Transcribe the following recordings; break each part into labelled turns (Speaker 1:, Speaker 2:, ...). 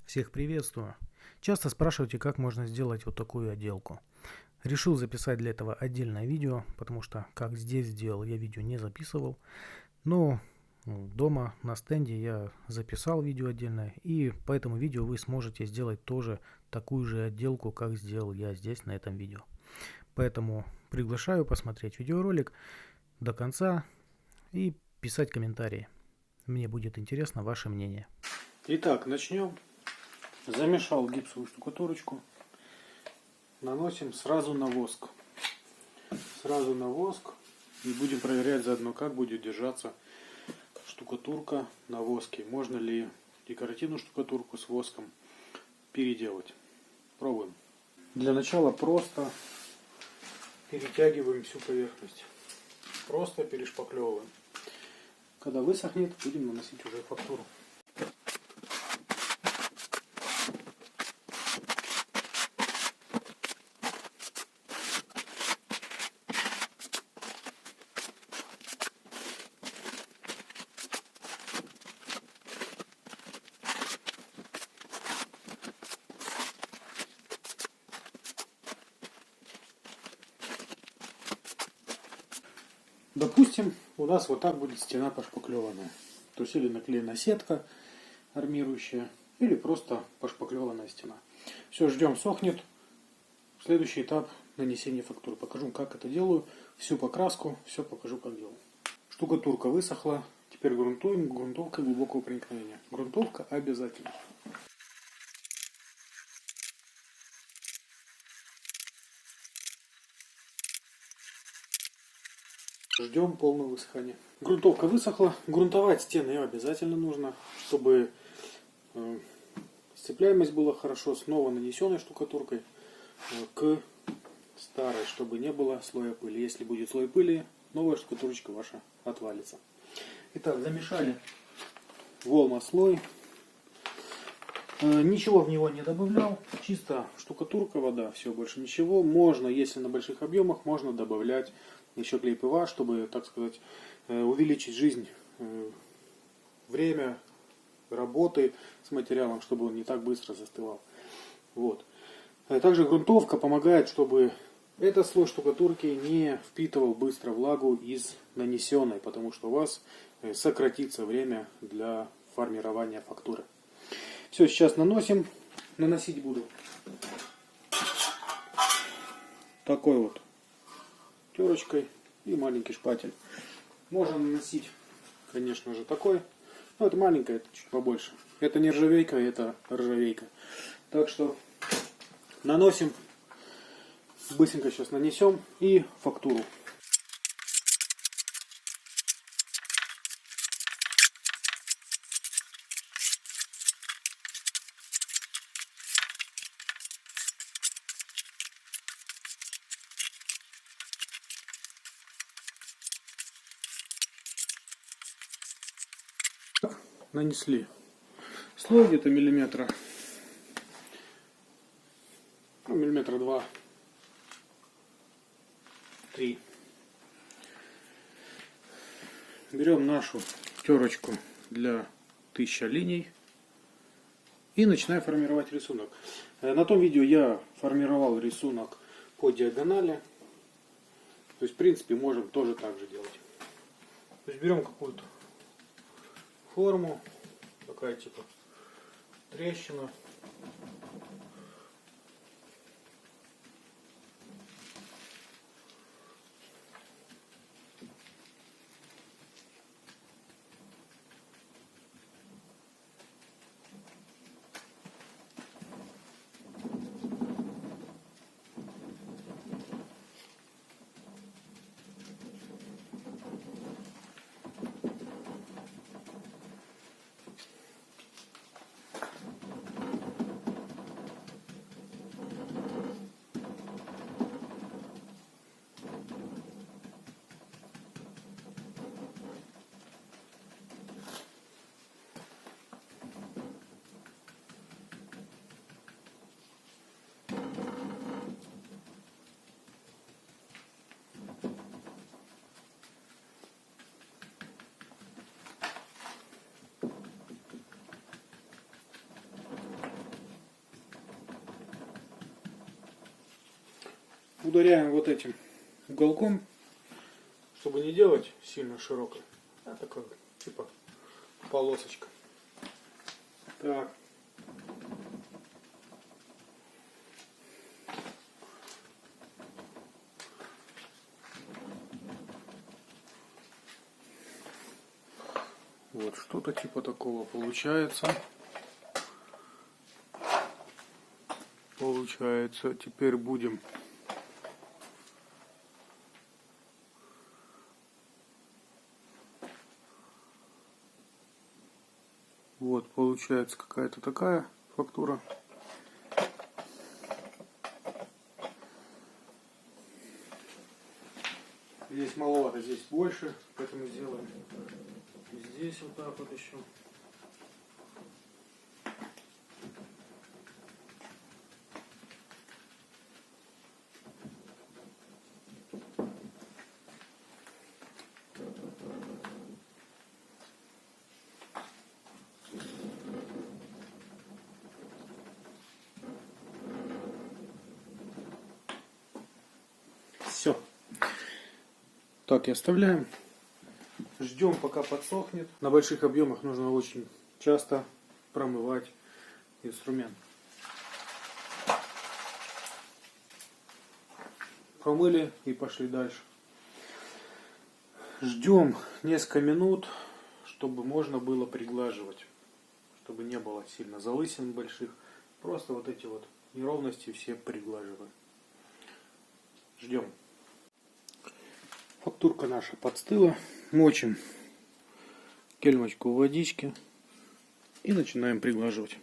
Speaker 1: Всех приветствую. Часто спрашиваете, как можно сделать вот такую отделку. Решил записать для этого отдельное видео, потому что как здесь сделал, я видео не записывал. Но дома на стенде я записал видео отдельное, и по этому видео вы сможете сделать тоже такую же отделку, как сделал я здесь на этом видео. Поэтому приглашаю посмотреть видеоролик до конца и писать комментарии. Мне будет интересно ваше мнение. Итак, начнем. Замешал гипсовую штукатурочку. Наносим сразу на воск. Сразу на воск. И будем проверять заодно, как будет держаться штукатурка на воске. Можно ли декоративную штукатурку с воском переделать. Пробуем. Для начала просто перетягиваем всю поверхность. Просто перешпаклевываем. Когда высохнет, будем наносить уже фактуру. Допустим, у нас вот так будет стена пошпаклеванная. То есть или наклеена сетка армирующая, или просто пошпаклеванная стена. Все, ждем, сохнет. Следующий этап нанесения фактуры. Покажу, как это делаю. Всю покраску, все покажу, как делаю. Штукатурка высохла. Теперь грунтуем грунтовкой глубокого проникновения. Грунтовка обязательно. Ждем полного высыхания. Грунтовка высохла. Грунтовать стены обязательно нужно, чтобы сцепляемость была хорошо с нанесенной штукатуркой к старой, чтобы не было слоя пыли. Если будет слой пыли, новая штукатурочка ваша отвалится. Итак, замешали волма слой. Ничего в него не добавлял. Чисто штукатурка, вода, все, больше ничего. Можно, если на больших объемах, можно добавлять еще клей ПВА, чтобы, так сказать, увеличить жизнь, время работы с материалом, чтобы он не так быстро застывал. Вот. Также грунтовка помогает, чтобы этот слой штукатурки не впитывал быстро влагу из нанесенной, потому что у вас сократится время для формирования фактуры. Все, сейчас наносим. Наносить буду такой вот терочкой и маленький шпатель. Можно наносить, конечно же, такой. Но это маленькая, это чуть побольше. Это не ржавейка, это ржавейка. Так что наносим. Быстренько сейчас нанесем и фактуру. Нанесли слой где-то миллиметра 2-3. Берем нашу терочку для 1000 линий и начинаем формировать рисунок. На том видео я формировал рисунок по диагонали. То есть, в принципе, можем тоже так же делать. То есть, берем какую-то форму, такая типа трещина. ударяем вот этим уголком, чтобы не делать сильно широкой, а такой типа полосочка. Так. Вот что-то типа такого получается. Теперь будем вот получается какая-то такая фактура. Здесь маловато, здесь больше, поэтому сделаем здесь вот так вот еще. Все. Так и оставляем. Ждем, пока подсохнет. На больших объемах нужно очень часто промывать инструмент. Промыли и пошли дальше. Ждем несколько минут, чтобы можно было приглаживать. Чтобы не было сильно залысин больших. Просто вот эти вот неровности все приглаживаем. Ждем. Фактурка наша подстыла. Мочим кельмочку в водичке и начинаем приглаживать.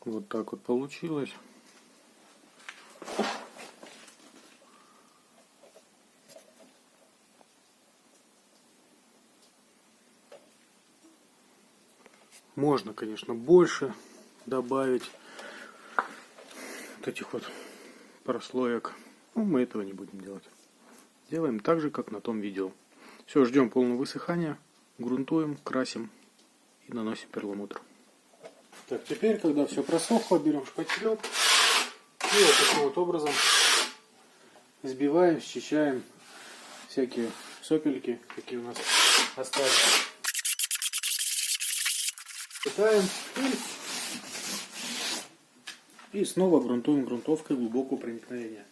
Speaker 1: Вот так вот получилось. Можно, конечно, больше добавить вот этих вот прослоек. Но мы этого не будем делать. Делаем так же, как на том видео. Все, ждем полного высыхания. Грунтуем, красим и наносим перламутр. Так, теперь, когда все просохло, берем шпателек и вот таким вот образом сбиваем, счищаем всякие сопельки, какие у нас остались. Питаем и снова грунтуем грунтовкой глубокого проникновения.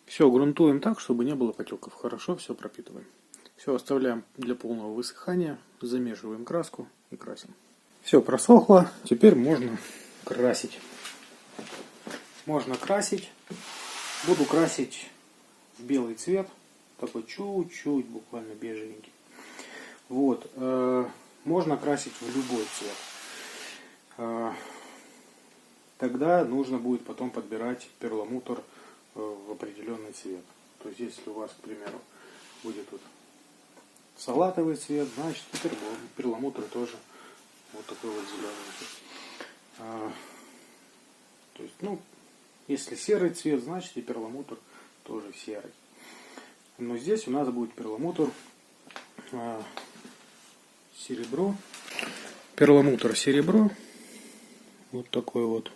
Speaker 1: Все, грунтуем так, чтобы не было потеков. Хорошо, все пропитываем. Все, оставляем для полного высыхания. Замешиваем краску и красим. Все просохло. Теперь можно красить. Можно красить. Буду красить в белый цвет. Такой чуть-чуть, буквально бежевенький. Вот. Можно красить в любой цвет. Тогда нужно будет потом подбирать перламутр в определенный цвет. То есть, если у вас, к примеру, будет вот салатовый цвет, значит перламутр тоже вот такой вот зеленый. То есть, ну, если серый цвет, значит и перламутр тоже серый. Но здесь у нас будет перламутр серебро. Перламутр серебро. Вот такой вот.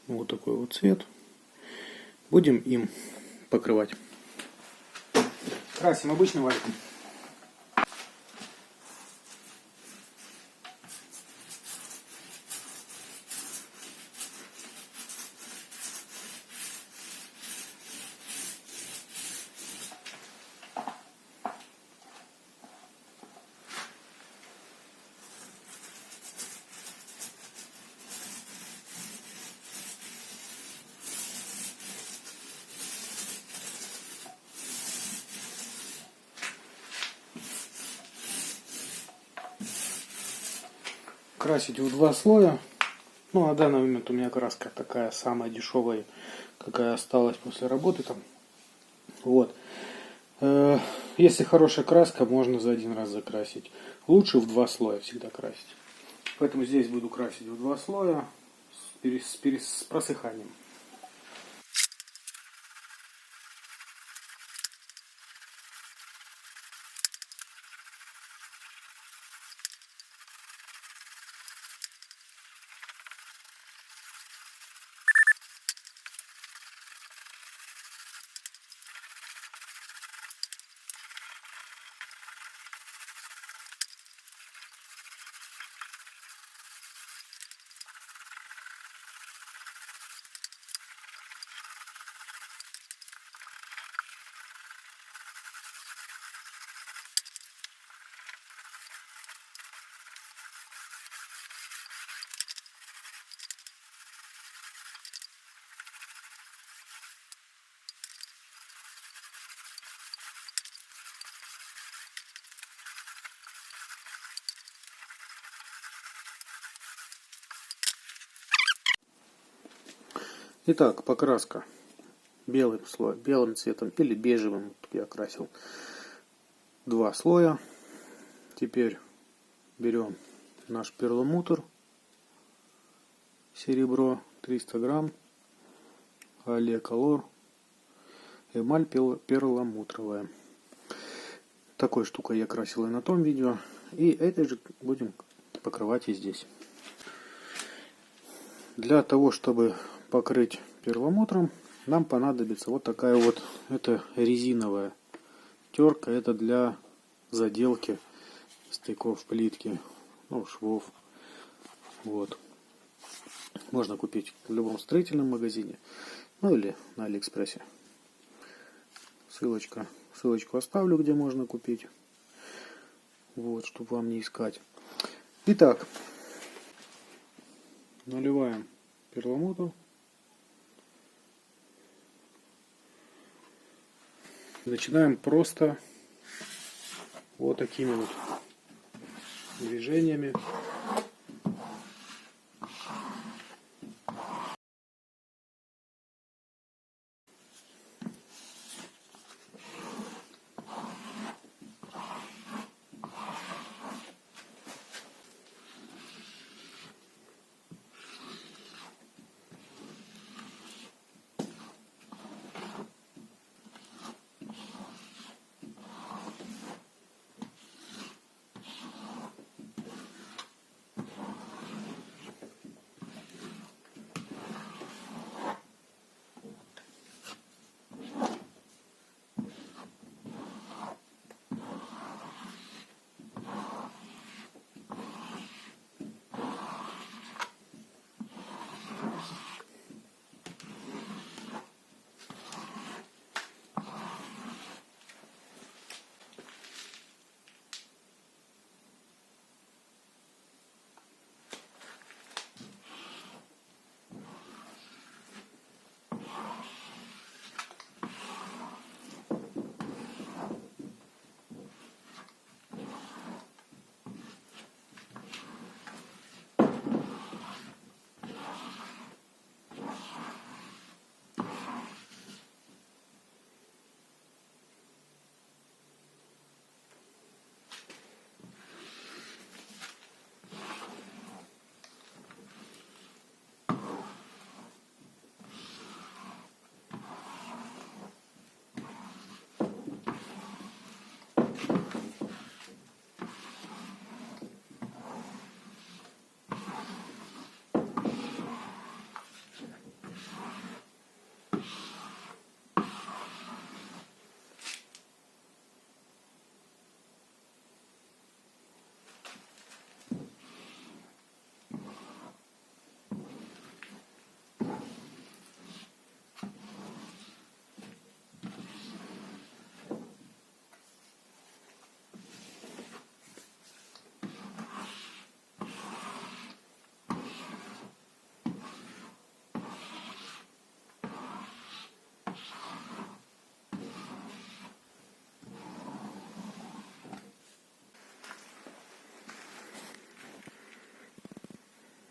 Speaker 1: Вот такой вот цвет. Будем им покрывать. Красим обычным валиком. красить в 2 слоя. Ну, на данный момент у меня краска такая самая дешевая, какая осталась после работы там. Вот. Если хорошая краска, можно за один раз закрасить. Лучше в 2 слоя всегда красить. Поэтому здесь буду красить в 2 слоя с просыханием. Итак, покраска белым слоем, белым цветом или бежевым я красил 2 слоя. Теперь берем наш перламутр, серебро 300 грамм, Оле Колор, эмаль перламутровая. Такой штукой я красил и на том видео. И этой же будем покрывать и здесь. Для того, чтобы покрыть перламутром, нам понадобится вот такая вот, это резиновая терка, это для заделки стыков плитки, ну, швов. Вот. Можно купить в любом строительном магазине, ну или на Алиэкспрессе. Ссылочку оставлю, где можно купить. Вот, чтобы вам не искать. Итак, наливаем перламутр. Начинаем просто вот такими вот движениями.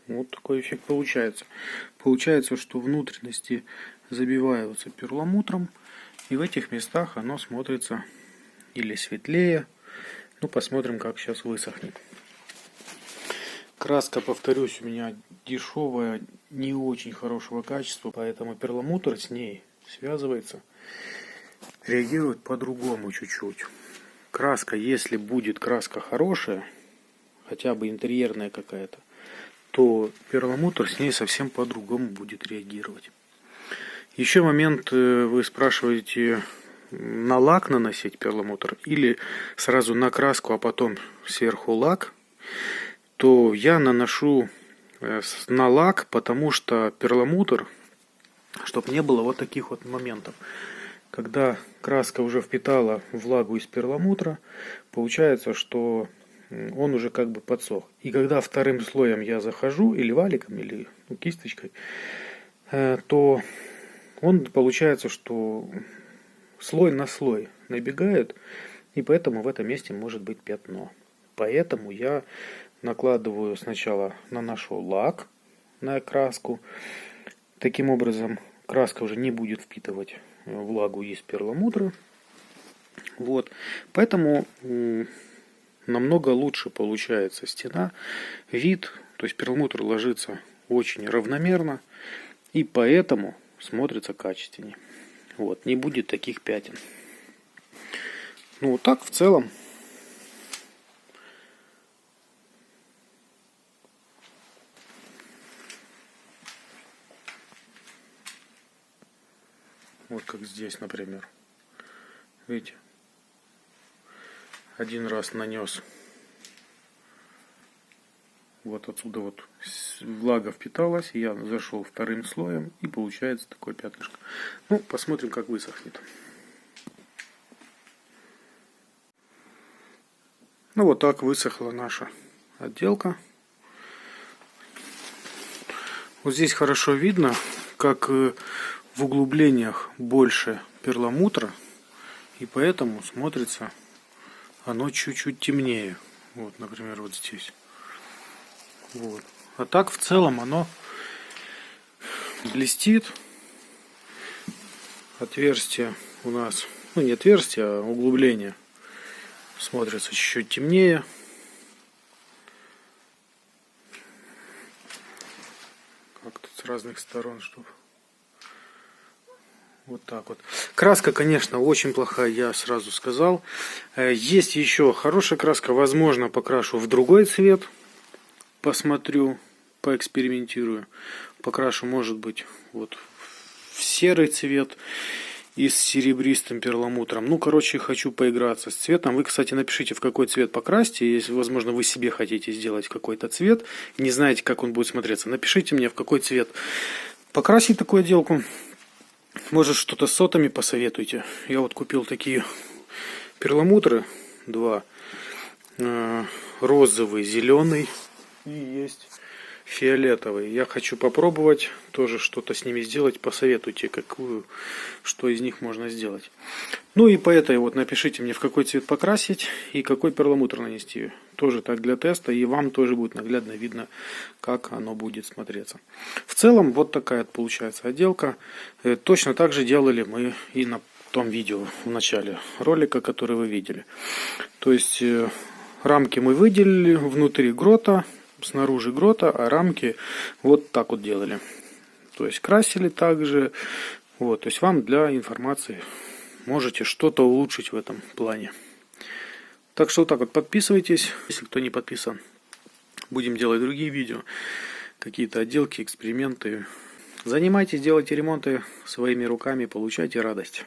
Speaker 1: Вот такой эффект получается. Получается, что внутренности забиваются перламутром, и в этих местах оно смотрится или светлее. Ну, посмотрим, как сейчас высохнет. Краска, повторюсь, у меня дешевая, не очень хорошего качества, поэтому перламутр с ней связывается, реагирует по-другому чуть-чуть. Краска, если будет краска хорошая, хотя бы интерьерная какая-то, то перламутр с ней совсем по-другому будет реагировать. Еще момент, вы спрашиваете, на лак наносить перламутр или сразу на краску, а потом сверху лак, то я наношу на лак, потому что перламутр, чтобы не было вот таких вот моментов. Когда краска уже впитала влагу из перламутра, получается, что он уже как бы подсох. И когда вторым слоем я захожу, или валиком, или кисточкой, то он получается, что слой на слой набегает, и поэтому в этом месте может быть пятно. Поэтому я накладываю сначала, наношу лак на краску. Таким образом, краска уже не будет впитывать влагу из перламутра. Вот. Поэтому намного лучше получается стена, вид, то есть перламутр ложится очень равномерно, и поэтому смотрится качественнее. Вот, не будет таких пятен. Ну, вот так в целом. Вот как здесь, например. Видите? Один раз нанес. Вот отсюда вот влага впиталась. Я зашел вторым слоем. И получается такое пятнышко. Ну, посмотрим, как высохнет. Ну, вот так высохла наша отделка. Вот здесь хорошо видно, как в углублениях больше перламутра, и поэтому смотрится оно чуть-чуть темнее. Вот, например, вот здесь. Вот. А так в целом оно блестит. Отверстие у нас, ну не отверстие, а углубление смотрится чуть-чуть темнее. Как-то с разных сторон, чтобы... Вот так вот. Краска, конечно, очень плохая, я сразу сказал. Есть еще хорошая краска. Возможно, покрашу в другой цвет. Посмотрю, поэкспериментирую. Покрашу, может быть, вот в серый цвет и с серебристым перламутром. Ну, короче, хочу поиграться с цветом. Вы, кстати, напишите, в какой цвет покрасьте. Если, возможно, вы себе хотите сделать какой-то цвет и не знаете, как он будет смотреться. Напишите мне, в какой цвет покрасить такую отделку. Может, что-то с сотами посоветуйте. Я вот купил такие перламутры. Два. Розовый, зеленый. И есть фиолетовый. Я хочу попробовать тоже что-то с ними сделать. Посоветуйте, что из них можно сделать. Ну и по этой вот напишите мне, в какой цвет покрасить и какой перламутр нанести. Тоже так для теста. И вам тоже будет наглядно видно, как оно будет смотреться. В целом вот такая получается отделка. Точно так же делали мы и на том видео в начале ролика, который вы видели. То есть рамки мы выделили внутри грота, снаружи грота, а рамки вот так вот делали. То есть красили также. Вот, то есть вам для информации можете что-то улучшить в этом плане. Так что вот так вот подписывайтесь, если кто не подписан. Будем делать другие видео, какие-то отделки, эксперименты. Занимайтесь, делайте ремонты своими руками, получайте радость.